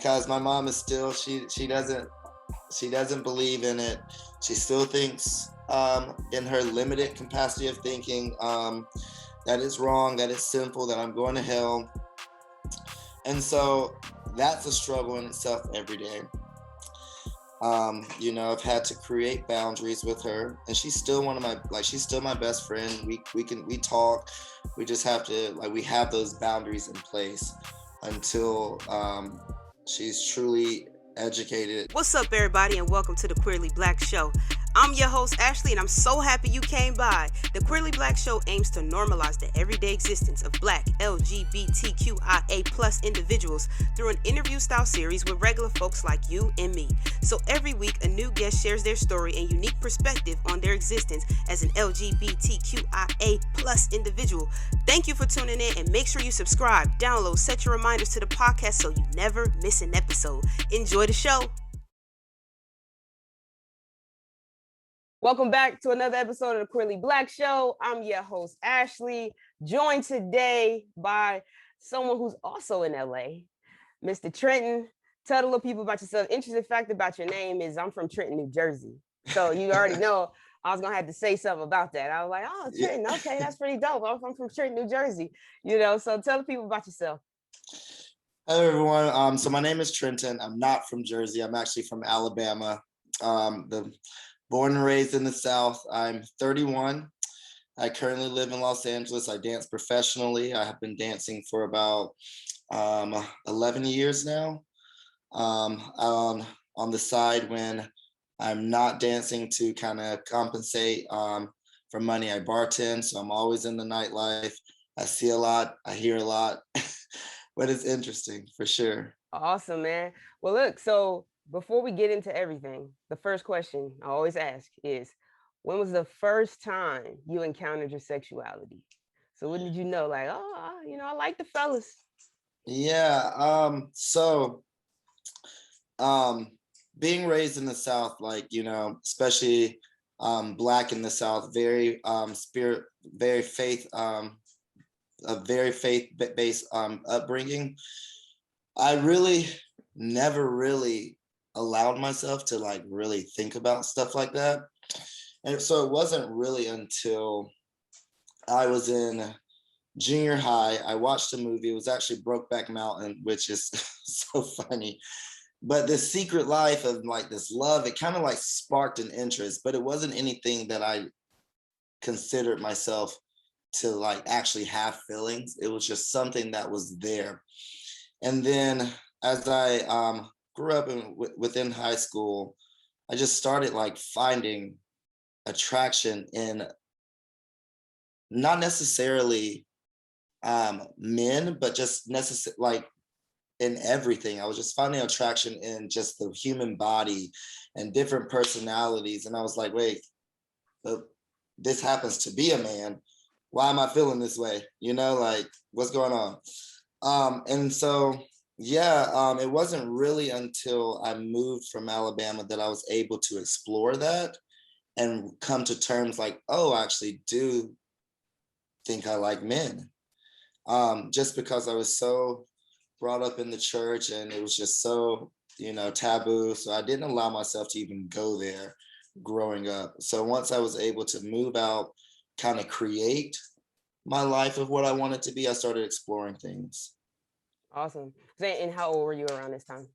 because my mom is still, she doesn't believe in it. She still thinks in her limited capacity of thinking that it's wrong, that it's sinful, that I'm going to hell. And so that's a struggle in itself every day. I've had to create boundaries with her, and she's still she's still my best friend. We talk. We just have to, we have those boundaries in place until she's truly educated. What's up, everybody, and welcome to the Queerly Blax Show. I'm your host, Ashley, and I'm so happy you came by. The Queerly Blax Show aims to normalize the everyday existence of Black LGBTQIA plus individuals through an interview-style series with regular folks like you and me. So every week, a new guest shares their story and unique perspective on their existence as an LGBTQIA plus individual. Thank you for tuning in, and make sure you subscribe, download, set your reminders to the podcast so you never miss an episode. Enjoy the show. Welcome back to another episode of the Queerly Blax Show. I'm your host, Ashley, joined today by someone who's also in LA, Mr. Trenton. Tell the little people about yourself. Interesting fact about your name is I'm from Trenton, New Jersey. So you already know I was going to have to say something about that. I was like, oh, Trenton, okay, that's pretty dope. I'm from Trenton, New Jersey. So tell the people about yourself. Hello, everyone. So my name is Trenton. I'm not from Jersey. I'm actually from Alabama. Born and raised in the South. I'm 31. I currently live in Los Angeles. I dance professionally. I have been dancing for about 11 years now. On the side, when I'm not dancing to kind of compensate for money, I bartend. So I'm always in the nightlife. I see a lot. I hear a lot. But it's interesting for sure. Awesome, man. Well, look, so before we get into everything, the first question I always ask is, when was the first time you encountered your sexuality? So when did you know, I like the fellas? Yeah. Being raised in the South, especially Black in the South, very faith-based upbringing. I really never really allowed myself to really think about stuff like that. And so it wasn't really until I was in junior high, I watched a movie. It was actually Brokeback Mountain, which is so funny. But this secret life of this love, it kind of sparked an interest, but it wasn't anything that I considered myself to actually have feelings. It was just something that was there. And then as I grew up within high school, I just started finding attraction in not necessarily men, but just in everything. I was just finding attraction in just the human body and different personalities. And I was like, wait, this happens to be a man. Why am I feeling this way? What's going on? And so it wasn't really until I moved from Alabama that I was able to explore that and come to terms I actually do think I like men. Just because I was so brought up in the church and it was just so, taboo. So I didn't allow myself to even go there growing up. So once I was able to move out, kind of create my life of what I wanted to be, I started exploring things. Awesome. And how old were you around this time?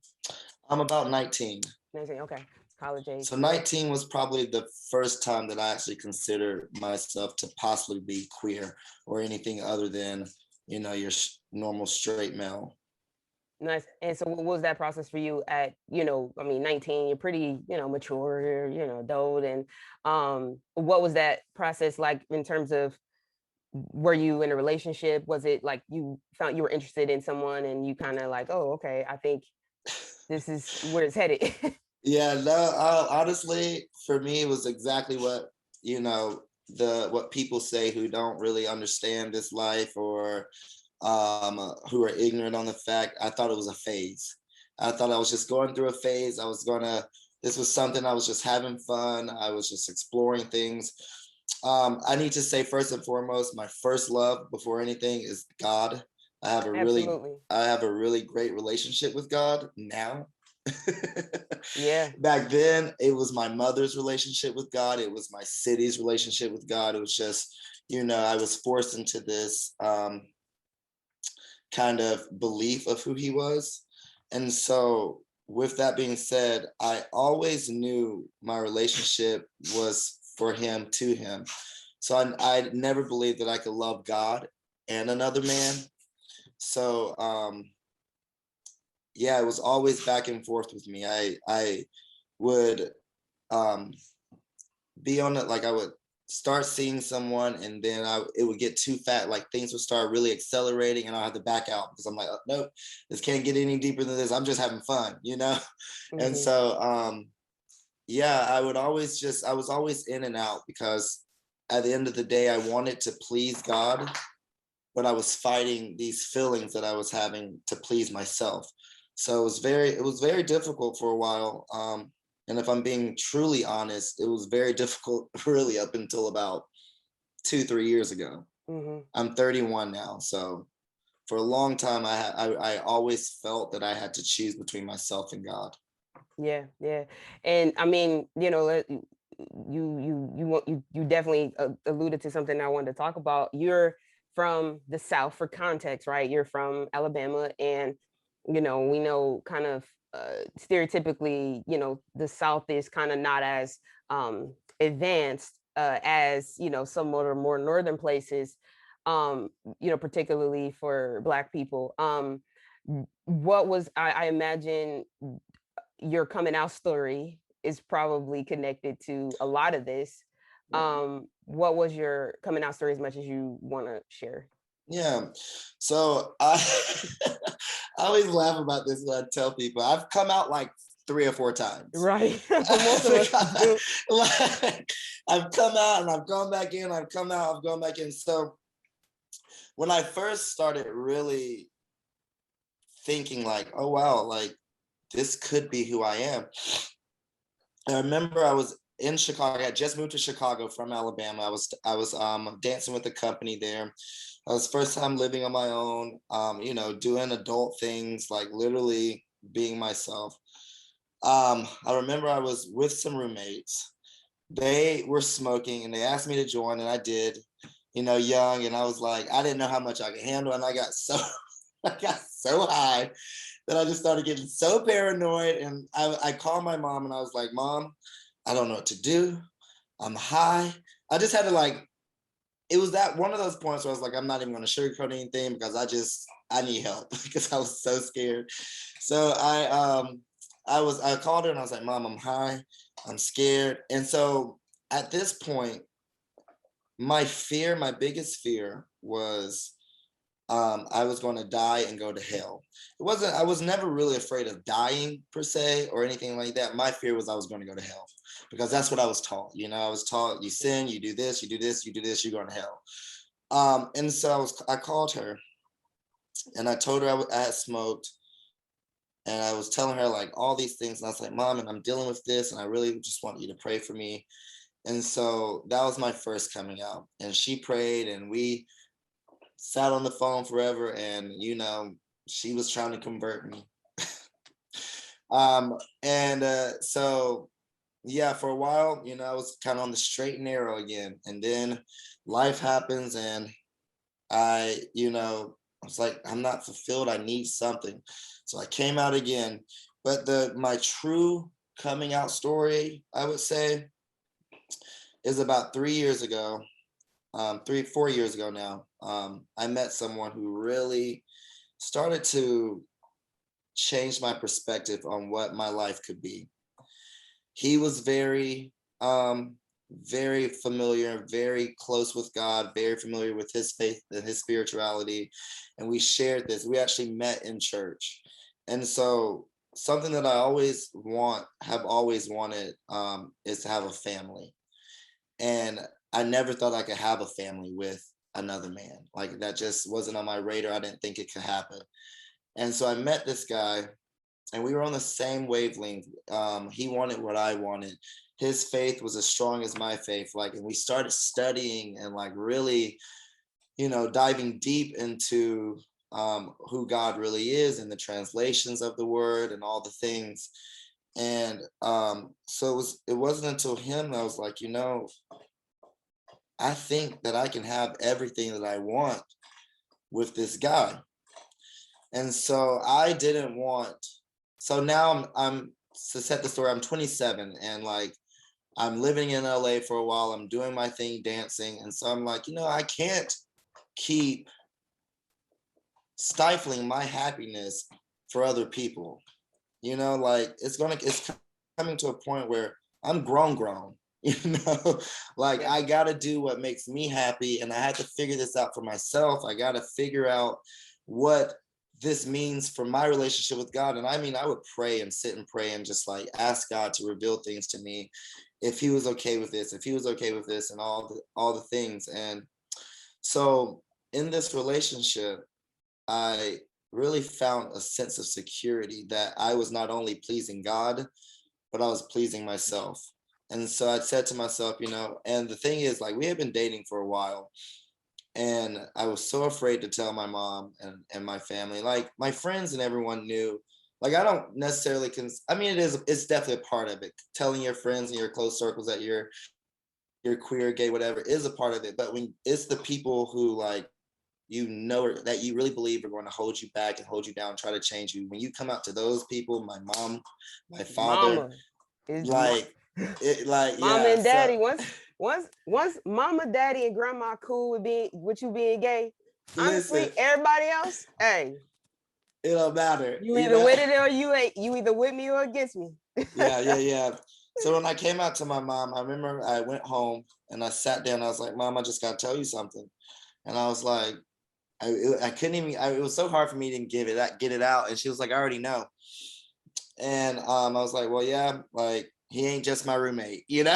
I'm about 19. 19, okay. College age. So 19 was probably the first time that I actually considered myself to possibly be queer or anything other than, your normal straight male. Nice. And so what was that process for you at, 19, you're pretty, mature, you're adult. And what was that process like in terms of, were you in a relationship? Was it you found you were interested in someone and you kind of oh, okay, I think this is where it's headed? Yeah, no, honestly, for me, it was exactly what, what people say who don't really understand this life or who are ignorant on the fact. I thought it was a phase. I thought I was just going through a phase. This was something I was just having fun. I was just exploring things. I need to say first and foremost, my first love before anything is God. I have a Absolutely. really great relationship with God now. Yeah. Back then, it was my mother's relationship with God. It was my city's relationship with God. It was just, I was forced into this kind of belief of who he was. And so, with that being said, I always knew my relationship was for him, to him. So I never believed that I could love God and another man. So yeah, it was always back and forth with me. I would um be on it, like I would start seeing someone and then it would get too fat, like things would start really accelerating and I'll have to back out because I'm like, oh, nope, this can't get any deeper than this. I'm just having fun, And Mm-hmm. so yeah, I was always in and out because at the end of the day, I wanted to please God, but I was fighting these feelings that I was having to please myself. So it was very difficult for a while. And if I'm being truly honest, it was very difficult really up until about 2, 3 years ago. Mm-hmm. I'm 31 now. So for a long time, I always felt that I had to choose between myself and God. Yeah, yeah. And I mean, you definitely alluded to something I wanted to talk about. You're from the South, for context, right? You're from Alabama, and we know kind of stereotypically, the South is kind of not as advanced as some more northern places, particularly for Black people. What was I imagine your coming out story is probably connected to a lot of this. What was your coming out story, as much as you want to share? Yeah. So I always laugh about this when I tell people I've come out like 3 or 4 times. Right. Most of us do. Like, I've come out and I've gone back in, I've come out, I've gone back in. So when I first started really thinking like, oh wow, like this could be who I am. I remember I was in Chicago. I had just moved to Chicago from Alabama. I was dancing with a company there. I was first time living on my own, doing adult things, like literally being myself. I remember I was with some roommates. They were smoking and they asked me to join, and I did, young, and I was like, I didn't know how much I could handle, and I got so I got so high that I just started getting so paranoid. And I called my mom and I was like, Mom, I don't know what to do. I'm high. I just had to it was that one of those points where I was like, I'm not even going to sugarcoat anything because I need help because I was so scared. So I called her and I was like, Mom, I'm high. I'm scared. And so at this point, my biggest fear was I was going to die and go to hell. I was never really afraid of dying per se or anything like that. My fear was I was going to go to hell because that's what I was taught. I was taught you sin, you do this, you do this, you do this, you're going to hell. And so I called her and I told her I had smoked, and I was telling her like all these things. And I was like, Mom, and I'm dealing with this, and I really just want you to pray for me. And so that was my first coming out. And she prayed, and we sat on the phone forever, and she was trying to convert me. And so yeah, for a while, I was kind of on the straight and narrow again. And then life happens, and I was like, I'm not fulfilled, I need something. So I came out again. But my true coming out story, I would say, is about 3 years ago. 4 years ago now, I met someone who really started to change my perspective on what my life could be. He was very familiar, very close with God, very familiar with his faith and his spirituality. And we shared this. We actually met in church. And so something that have always wanted, is to have a family. And I never thought I could have a family with another man. Like that just wasn't on my radar. I didn't think it could happen. And so I met this guy, and we were on the same wavelength. He wanted what I wanted. His faith was as strong as my faith. And we started studying and really, diving deep into who God really is and the translations of the word and all the things. And so it wasn't until him that I was like, I think that I can have everything that I want with this guy. And so I didn't want, so now I'm to set the story, I'm 27 and like I'm living in LA for a while. I'm doing my thing, dancing. And so I'm like, I can't keep stifling my happiness for other people. Like it's coming to a point where I'm grown, like I gotta do what makes me happy. And I had to figure this out for myself. I gotta figure out what this means for my relationship with God. And I mean, I would pray and sit and pray and just like ask God to reveal things to me, if he was okay with this, and all the things. And so in this relationship, I really found a sense of security that I was not only pleasing God, but I was pleasing myself. And so I said to myself, and the thing is, like, we had been dating for a while, and I was so afraid to tell my mom and my family. Like, my friends and everyone knew. Like, I don't necessarily it's definitely a part of it. Telling your friends and your close circles that you're queer, gay, whatever, is a part of it. But when it's the people who, like, that you really believe are going to hold you back and hold you down, try to change you, when you come out to those people, my mom, my father, mama and daddy, once mama, daddy, and grandma cool with you being gay, honestly, everybody else, hey, it don't matter. You either with it or you ain't. You either with me or against me. Yeah. So when I came out to my mom, I remember I went home and I sat down. I was like, Mom, I just got to tell you something. And I was like, I couldn't even. It was so hard for me to get it out. And she was like, I already know. And I was like, well, yeah, like, he ain't just my roommate, like,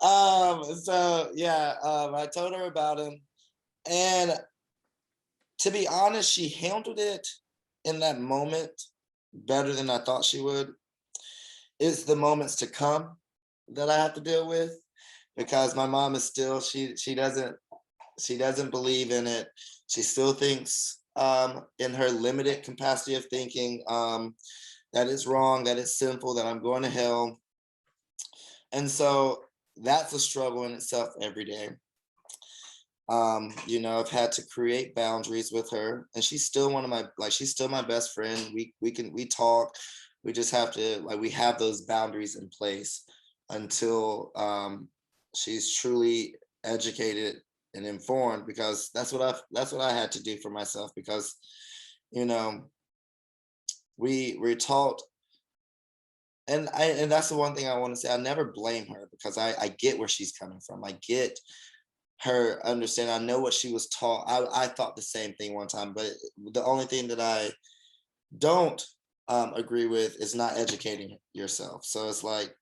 so yeah, I told her about him, and to be honest, she handled it in that moment better than I thought she would. It's the moments to come that I have to deal with, because my mom is still, she doesn't believe in it. She still thinks in her limited capacity of thinking that it's wrong, that it's sinful, that I'm going to hell. And so that's a struggle in itself every day. I've had to create boundaries with her, and she's still she's still my best friend. We talk. We just have to, like, we have those boundaries in place until she's truly educated and informed, because that's what I had to do for myself, because we're taught, and that's the one thing I want to say. I never blame her, because I get where she's coming from. I get her understanding. I know what she was taught. I thought the same thing one time, but the only thing that I don't agree with is not educating yourself. So it's like,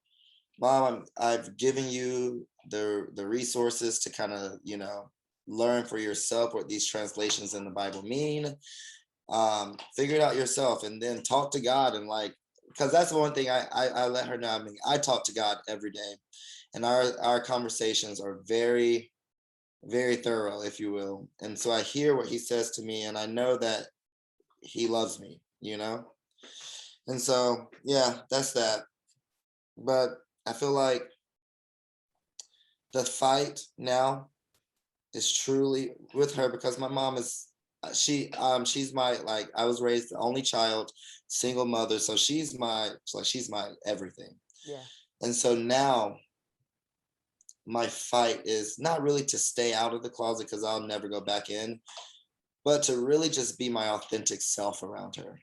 Mom, I've given you the resources to kind of learn for yourself what these translations in the Bible mean. Figure it out yourself, and then talk to God. And like, because that's the one thing I let her know. I mean, I talk to God every day, and our conversations are very, very thorough, if you will. And so I hear what he says to me, and I know that he loves me, And so, yeah, that's that. But I feel like the fight now is truly with her, because my mom is, she's my, like, I was raised the only child, single mother, so she's my everything. Yeah. And so now my fight is not really to stay out of the closet, because I'll never go back in, but to really just be my authentic self around her,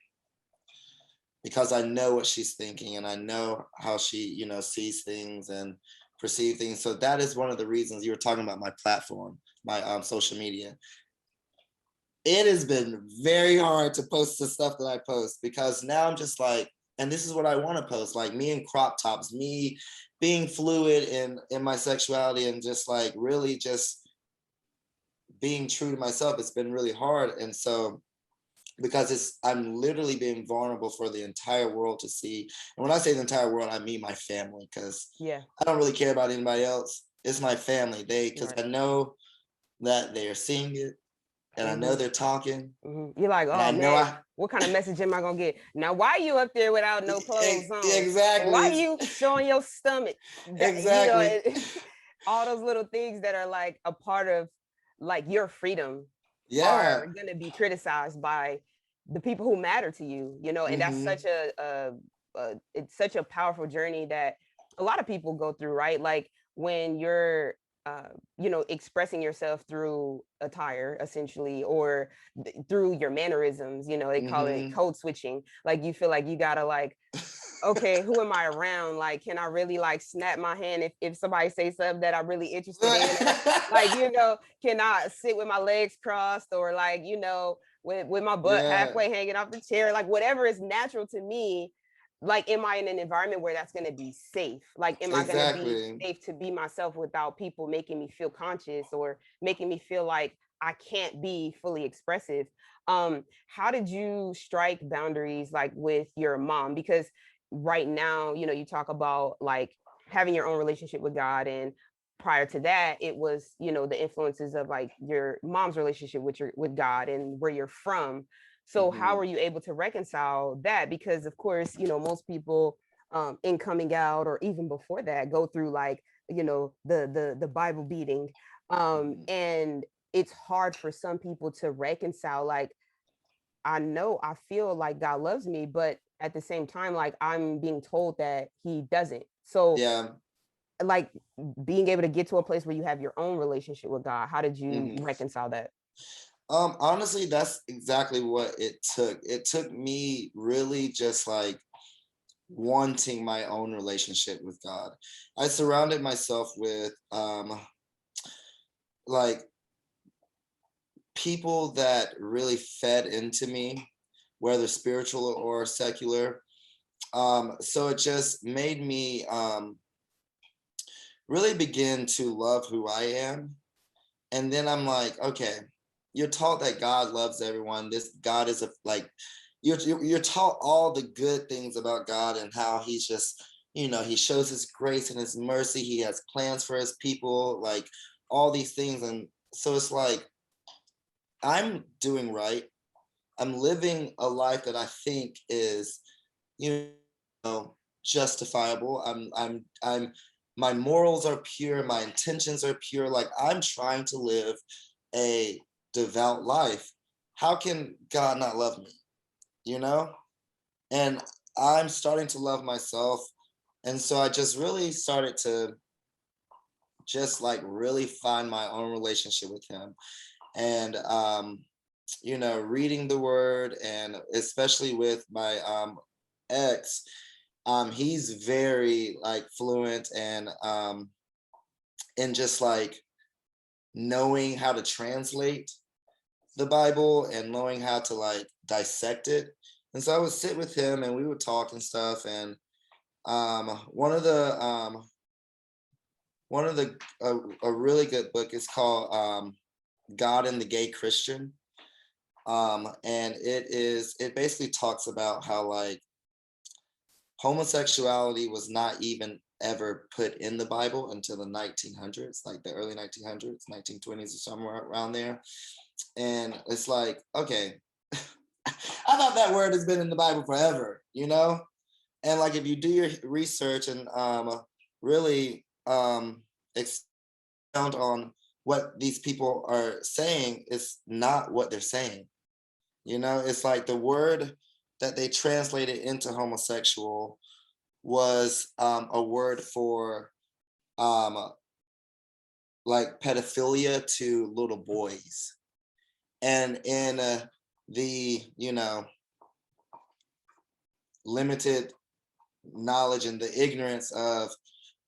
because I know what she's thinking, and I know how she, sees things and perceive things. So that is one of the reasons you were talking about my platform, my social media. It has been very hard to post the stuff that I post, because now I'm just like, and this is what I want to post, like me in crop tops, me being fluid in my sexuality, and just like really just being true to myself. It's been really hard. And so, because I'm literally being vulnerable for the entire world to see. And when I say the entire world, I mean my family, because I don't really care about anybody else. It's my family. Because I know that they're seeing it, and I know they're talking, You're like, and I oh know man, what kind of message am I gonna get? Now, why you up there without no clothes on? Why exactly, you showing your stomach? exactly, All those little things that are like a part of like your freedom yeah, are gonna be criticized by the people who matter to you, and that's such it's such a powerful journey that a lot of people go through, right? Like when you're expressing yourself through attire, essentially, or through your mannerisms, they call it code switching. Like you feel like you gotta like, okay, who am I around? Like, can I really like snap my hand if somebody says something that I'm really interested in? Or, like, can I sit with my legs crossed, or like, with my butt halfway hanging off the chair? Like whatever is natural to me. Like, am I in an environment where that's going to be safe? Like, am I going to be safe to be myself without people making me feel conscious or making me feel like I can't be fully expressive? How did you strike boundaries like with your mom? Because right now, you talk about like having your own relationship with God, and prior to that, it was, the influences of like your mom's relationship with God and where you're from. So how were you able to reconcile that? Because of course, most people in coming out or even before that go through like, the Bible beating. And it's hard for some people to reconcile, like, I feel like God loves me, but at the same time, like I'm being told that he doesn't. So yeah. like being able to get to a place where you have your own relationship with God, how did you reconcile that? Honestly, that's exactly what it took. It took me really just like wanting my own relationship with God. I surrounded myself with like people that really fed into me, whether spiritual or secular. So it just made me really begin to love who I am. And then I'm like, okay, you're taught that God loves everyone. This God is like, you're taught all the good things about God and how he's just, he shows his grace and his mercy. He has plans for his people, like all these things. And so it's like, I'm doing right. I'm living a life that I think is, justifiable. I'm my morals are pure, my intentions are pure. Like I'm trying to live a devout life. How can God not love me? And I'm starting to love myself. And so I just really started to just like really find my own relationship with him. And reading the word, and especially with my ex, he's very like fluent and just like knowing how to translate the Bible and knowing how to like dissect it. And so I would sit with him and we would talk and stuff. And one of the a really good book is called God and the Gay Christian. And it basically talks about how like homosexuality was not even ever put in the Bible until the 1900s, like the early 1900s, 1920s or somewhere around there. And it's like, okay, I thought that word has been in the Bible forever, And like if you do your research and really expound on what these people are saying, it's not what they're saying. It's like the word that they translated into homosexual was a word for like pedophilia to little boys. And in the, limited knowledge and the ignorance of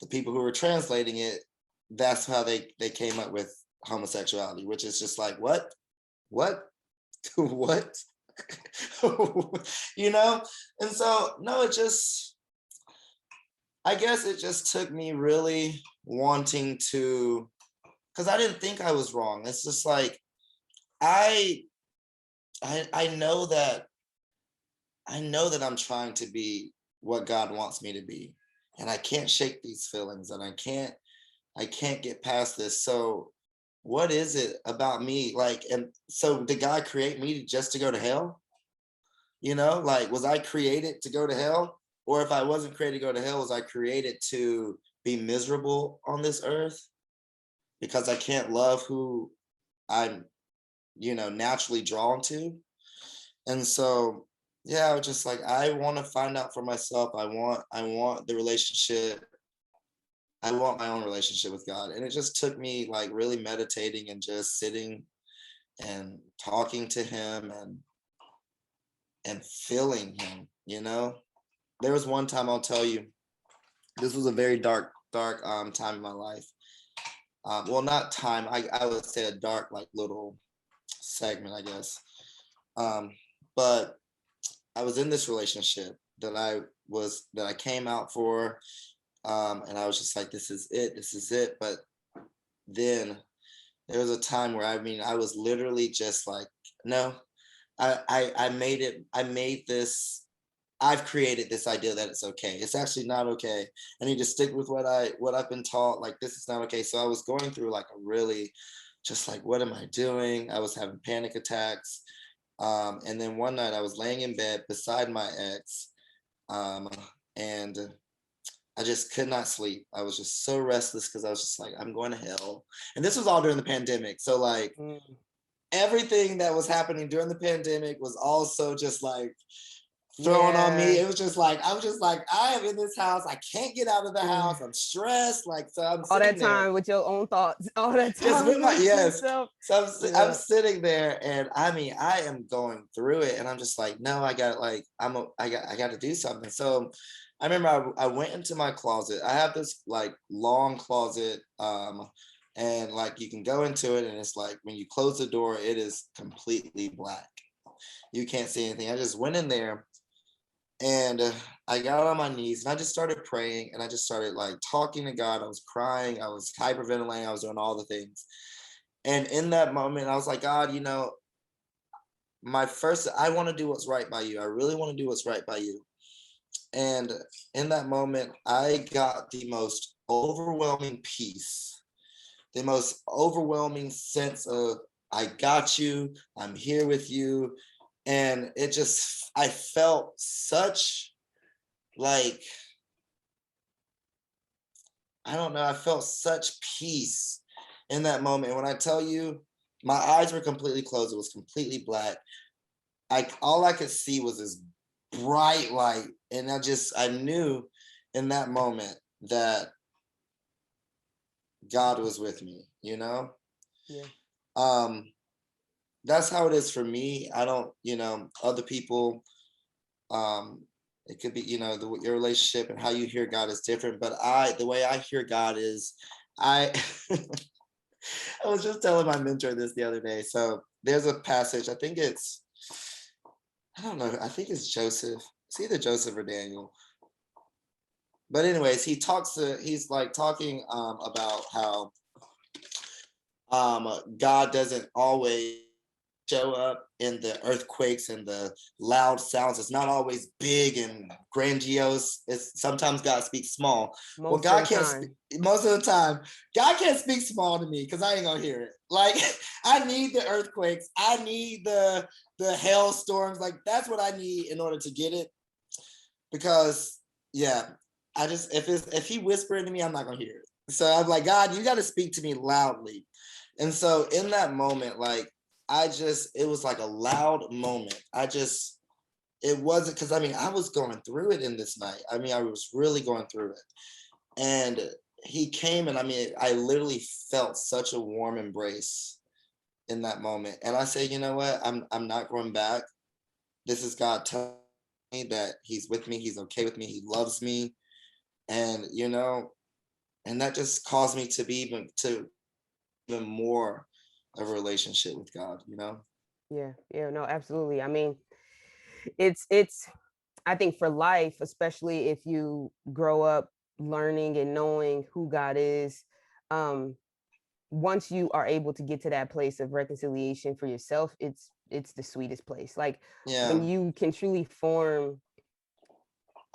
the people who were translating it, that's how they came up with homosexuality, which is just like, what? What? And so no, I guess it just took me really wanting to, because I didn't think I was wrong. It's just like I know that I'm trying to be what God wants me to be, and I can't shake these feelings, and I can't get past this. So what is it about me? Like, and so did God create me just to go to hell? You know, like, was I created to go to hell? Or if I wasn't created to go to hell, was I created to be miserable on this earth because I can't love who I'm, naturally drawn to? And so, yeah, I was just like, I want to find out for myself. I want the relationship. I want my own relationship with God. And it just took me like really meditating and just sitting and talking to him and feeling him, There was one time, I'll tell you, this was a very dark time in my life. Well, not time, I would say a dark, like, little segment, I guess. But I was in this relationship that I came out for, and I was just like, this is it. But then there was a time where, I was literally just like, no, I made it. I've created this idea that it's okay. It's actually not okay. I need to stick with what I've been taught. Like, this is not okay. So I was going through like a really, just like, what am I doing? I was having panic attacks. And then one night I was laying in bed beside my ex, and I just could not sleep. I was just so restless because I was just like, I'm going to hell. And this was all during the pandemic. So like, everything that was happening during the pandemic was also just like thrown on me. It was just like, I was just like, I am in this house. I can't get out of the house. I'm stressed. Like, so I'm all sitting that time there with your own thoughts. All that time. just with my, yes. Yourself. So I'm sitting there, and I am going through it, and I'm just like, no, I got to do something. So I remember I went into my closet. I have this like long closet, and like you can go into it, and it's like when you close the door, it is completely black. You can't see anything. I just went in there, and I got on my knees, and I just started praying, and I just started like talking to God. I was crying, I was hyperventilating, I was doing all the things. And in that moment, I was like, God, I want to do what's right by you. I really want to do what's right by you. And in that moment, I got the most overwhelming peace, the most overwhelming sense of, I got you, I'm here with you. And I felt such like, I don't know, I felt such peace in that moment. When I tell you, my eyes were completely closed, it was completely black. All I could see was this bright light. And I knew in that moment that God was with me, Yeah. That's how it is for me. I don't, other people, it could be, your relationship and how you hear God is different. But the way I hear God is, I I was just telling my mentor this the other day. So there's a passage, I don't know, I think it's Joseph. It's either Joseph or Daniel. But anyways, he's like talking about how God doesn't always show up in the earthquakes and the loud sounds. It's not always big and grandiose. It's sometimes God speaks small. Most of the time, God can't speak small to me because I ain't gonna hear it. Like, I need the earthquakes. I need the hailstorms. Like, that's what I need in order to get it. Because yeah, if he whispered to me, I'm not gonna hear it. So I'm like, God, you got to speak to me loudly. And so in that moment, like, it was like a loud moment. It wasn't, because I was going through it in this night. I was really going through it. And he came, and I literally felt such a warm embrace in that moment. And I say, you know what? I'm not going back. This is God telling me that he's with me, he's okay with me, he loves me. And and that just caused me to be even more of a relationship with God, Yeah, no, absolutely. It's I think for life, especially if you grow up learning and knowing who God is, once you are able to get to that place of reconciliation for yourself, it's the sweetest place. Like, when you can truly form,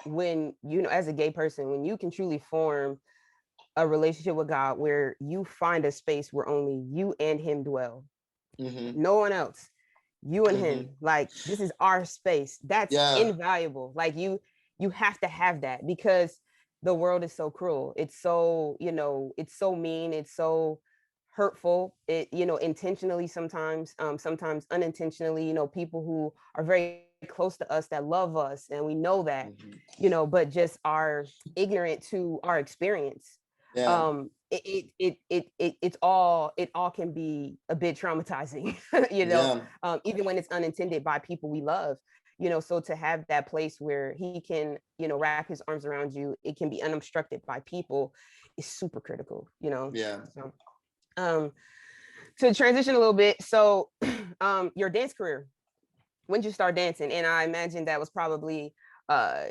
as a gay person, when you can truly form a relationship with God where you find a space where only you and him dwell, no one else, you and him, like this is our space, that's invaluable. Like you have to have that, because the world is so cruel, it's so, it's so mean, it's so hurtful, it, intentionally sometimes, sometimes unintentionally, people who are very close to us that love us, and we know that, but just are ignorant to our experience. It's all, it all can be a bit traumatizing, even when it's unintended by people we love, so to have that place where he can, wrap his arms around you, it can be unobstructed by people, is super critical, so, to transition a little bit, so your dance career, when did you start dancing? And I imagine that was probably a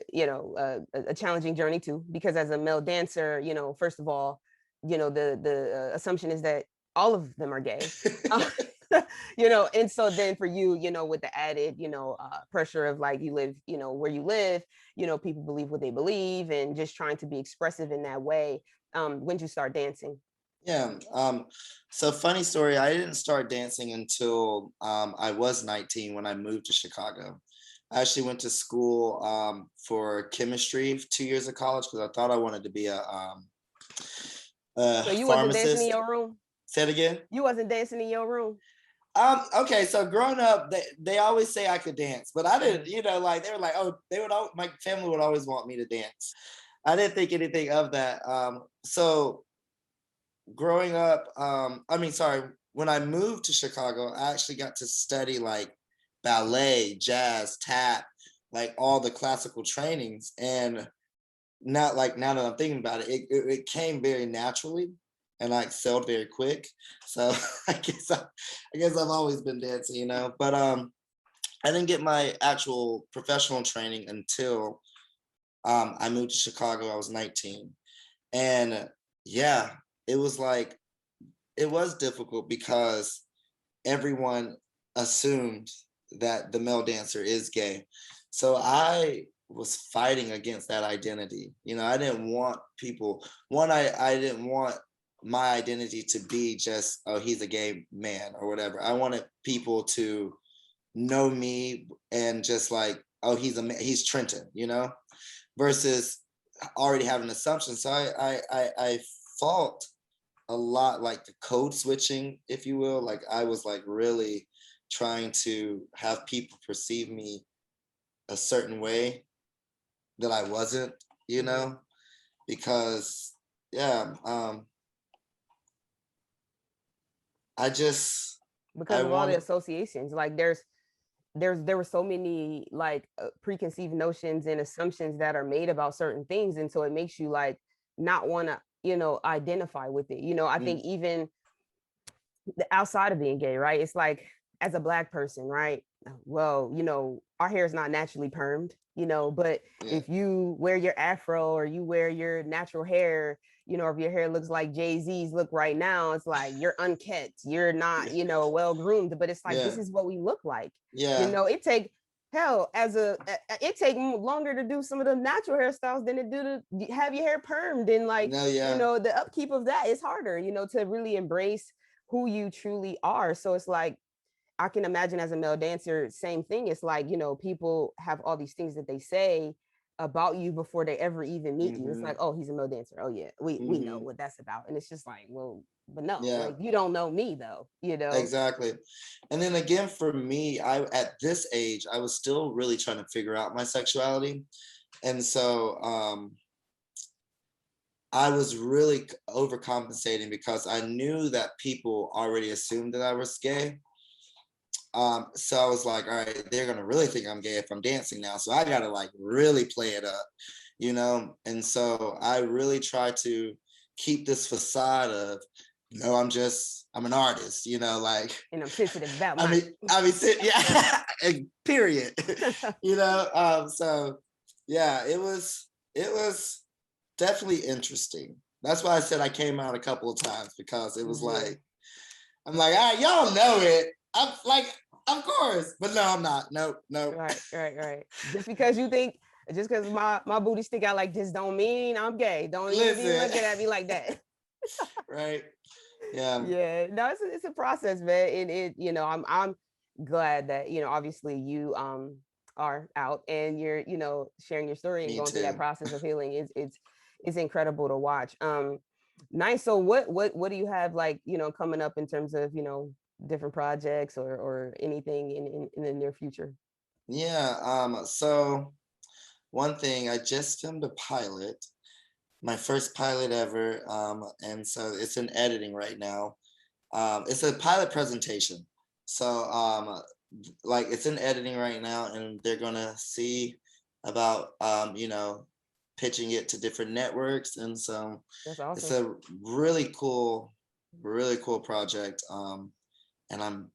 challenging journey too, because as a male dancer, first of all, the assumption is that all of them are gay. And so then for you, with the added, pressure of like, you live, where you live, people believe what they believe, and just trying to be expressive in that way. When did you start dancing? Yeah. So funny story, I didn't start dancing until I was 19 when I moved to Chicago. I actually went to school for chemistry, 2 years of college, because I thought I wanted to be a so you wasn't dancing in your room? Say it again. You wasn't dancing in your room? Okay, so growing up, they always say I could dance, but I didn't, like they were like, oh, my family would always want me to dance. I didn't think anything of that. So growing up, when I moved to Chicago, I actually got to study like ballet, jazz, tap, like all the classical trainings. And now that I'm thinking about it, it came very naturally, and I excelled very quick. So I guess I've always been dancing, But I didn't get my actual professional training until I moved to Chicago. I was 19, and yeah, it was difficult because everyone assumed that the male dancer is gay. So I was fighting against that identity. I didn't want people, I didn't want my identity to be just, oh, he's a gay man or whatever. I wanted people to know me and just like, oh, he's Trenton, versus already having an assumption. So I fought a lot, like the code switching, if you will. Like I was like really trying to have people perceive me a certain way that I wasn't, because because of all the associations, like there were so many like preconceived notions and assumptions that are made about certain things, and so it makes you like not want to identify with it. I think even outside of being gay, right, it's like as a Black person, right, well, our hair is not naturally permed, but if you wear your afro or you wear your natural hair, if your hair looks like Jay-Z's look right now, it's like you're unkept, you're not, well groomed, but it's like this is what we look like. It take it take longer to do some of the natural hairstyles than it do to have your hair permed, and like the upkeep of that is harder, to really embrace who you truly are. So it's like, I can imagine as a male dancer, same thing. It's like, people have all these things that they say about you before they ever even meet you. It's like, oh, he's a male dancer. Oh yeah, we know what that's about. And it's just like, well, but no, like you don't know me though, Exactly. And then again, for me, at this age, I was still really trying to figure out my sexuality. And so I was really overcompensating because I knew that people already assumed that I was gay. So I was like, all right, they're gonna really think I'm gay if I'm dancing now. So I gotta like really play it up, And so I really try to keep this facade of, I'm an artist, like, and I'm sensitive about yeah, period. So yeah, it was definitely interesting. That's why I said I came out a couple of times, because it was like, I'm like, all right, y'all know it. I'm like, of course, but no, I'm not. Nope. Right. Just because you think Just because my booty stick out like this don't mean I'm gay. Don't even be Listen. looking at me like that. Right. Yeah. Yeah, no, it's a process, man. And I'm glad that, obviously you are out and you're, sharing your story and Me going through that too. process of healing. It's incredible to watch. Nice. So what do you have, like, coming up in terms of, different projects or anything in the near future? Yeah. So one thing, I just filmed a pilot, my first pilot ever. And so it's in editing right now. It's a pilot presentation. So like it's in editing right now, and they're gonna see about pitching it to different networks. And so That's it's awesome. a really cool project. And I'm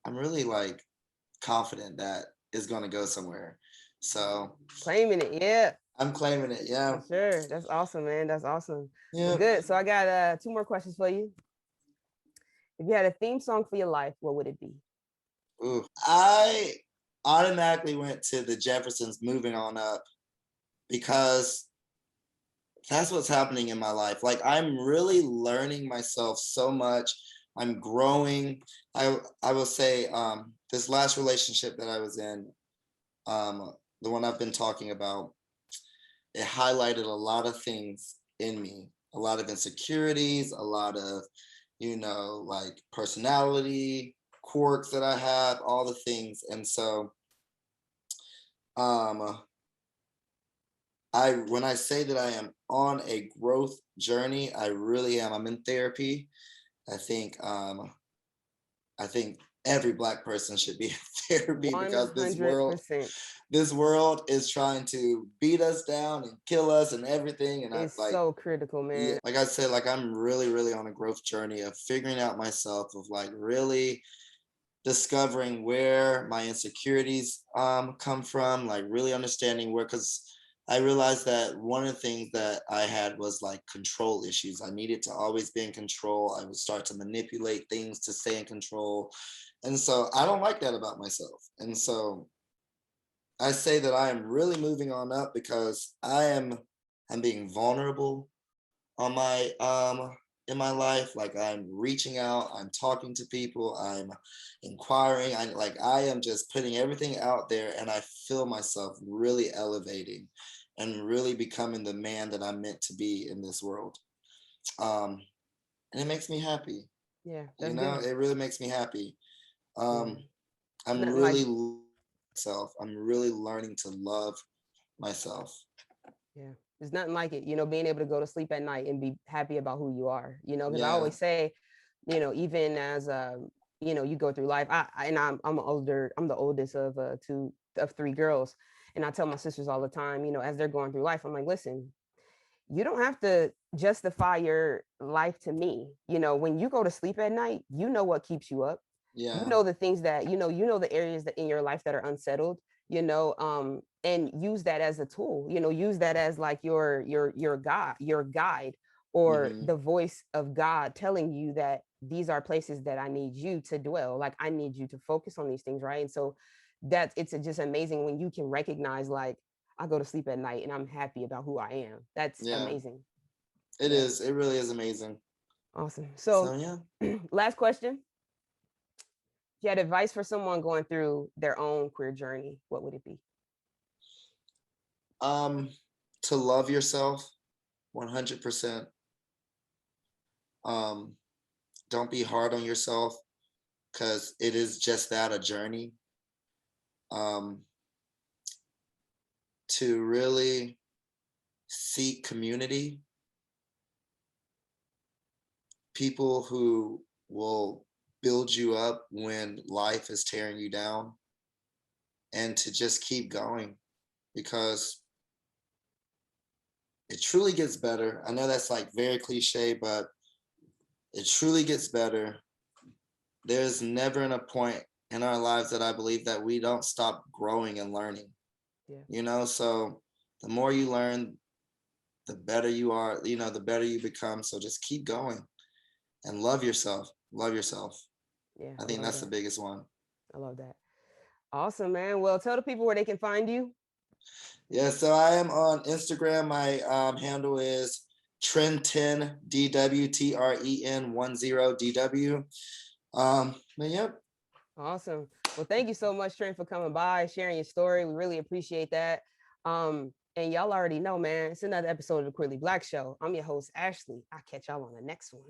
really like confident that it's gonna go somewhere. So Claiming it, yeah. I'm claiming it. For Yeah. sure. That's awesome, man. That's awesome. Well, Yeah. good. So I got two more questions for you. If you had a theme song for your life, what would it be? Ooh. I automatically went to the Jeffersons moving on up because that's what's happening in my life. Like I'm really learning myself so much. I'm growing. I will say this last relationship that I was in, the one I've been talking about, it highlighted a lot of things in me, a lot of insecurities, a lot of, like personality quirks that I have, all the things. And so um when I say that I am on a growth journey, I really am. I'm in therapy. I think I think every Black person should be in therapy because 100%. this world is trying to beat us down and kill us and everything. And I It's like, so critical, yeah, man. like I said, like I'm really, really on a growth journey of figuring out myself, of like really discovering where my insecurities come from, like really understanding where, because I realized that one of the things that I had was like control issues. I needed to always be in control. I would start to manipulate things to stay in control. And so I don't like that about myself. And so I say that I am really moving on up because I'm being vulnerable on my in my life. Like I'm reaching out, I'm talking to people, I'm inquiring, I am just putting everything out there, and I feel myself really elevating and really becoming the man that I'm meant to be in this world. um and it makes me happy. Yeah, that's good. It really makes me happy. Yeah. um It's I'm nothing like, really myself. I'm really learning to love myself. yeah, there's nothing like it, being able to go to sleep at night and be happy about who you are, because I Yeah. always say, even as you go through life. I'm the oldest of three girls. And I tell my sisters all the time, as they're going through life, I'm like, listen, you don't have to justify your life to me. When you go to sleep at night, you know what keeps you up. You Yeah. know the things that, the areas that in your life that are unsettled, and use that as a tool, use that as like your guide, or Hmm. the voice of God telling you that these are places that I need you to dwell. Like I need you to focus on these things, right? And so just amazing when you can recognize, like, I go to sleep at night and I'm happy about who I am. That's Yeah. amazing. It Yeah. is. It really is amazing. Awesome. So So, yeah. last question. If you had advice for someone going through their own queer journey, what would it be? Um, to love yourself 100%. Um, don't be hard on yourself because it is just that, a journey. Um, to really seek community, people who will build you up when life is tearing you down, and to just keep going because it truly gets better. I know that's like very cliche, but it truly gets better. There's never in a point in our lives that I believe that we don't stop growing and learning, Yeah. so the more you learn, the better you are, the better you become. So just keep going and love yourself. Yeah. I I think love that's the that. biggest one. I love that. Awesome, man. Well, tell the people where they can find you. Yeah, so I am on Instagram. My handle is Trenton DWTREN10DW. But yep. Awesome. Well, thank you so much, Trent, for coming by, sharing your story. We really appreciate that. And y'all already know, man, it's another episode of the Queerly Blax Show. I'm your host, Ashley. I'll catch y'all on the next one.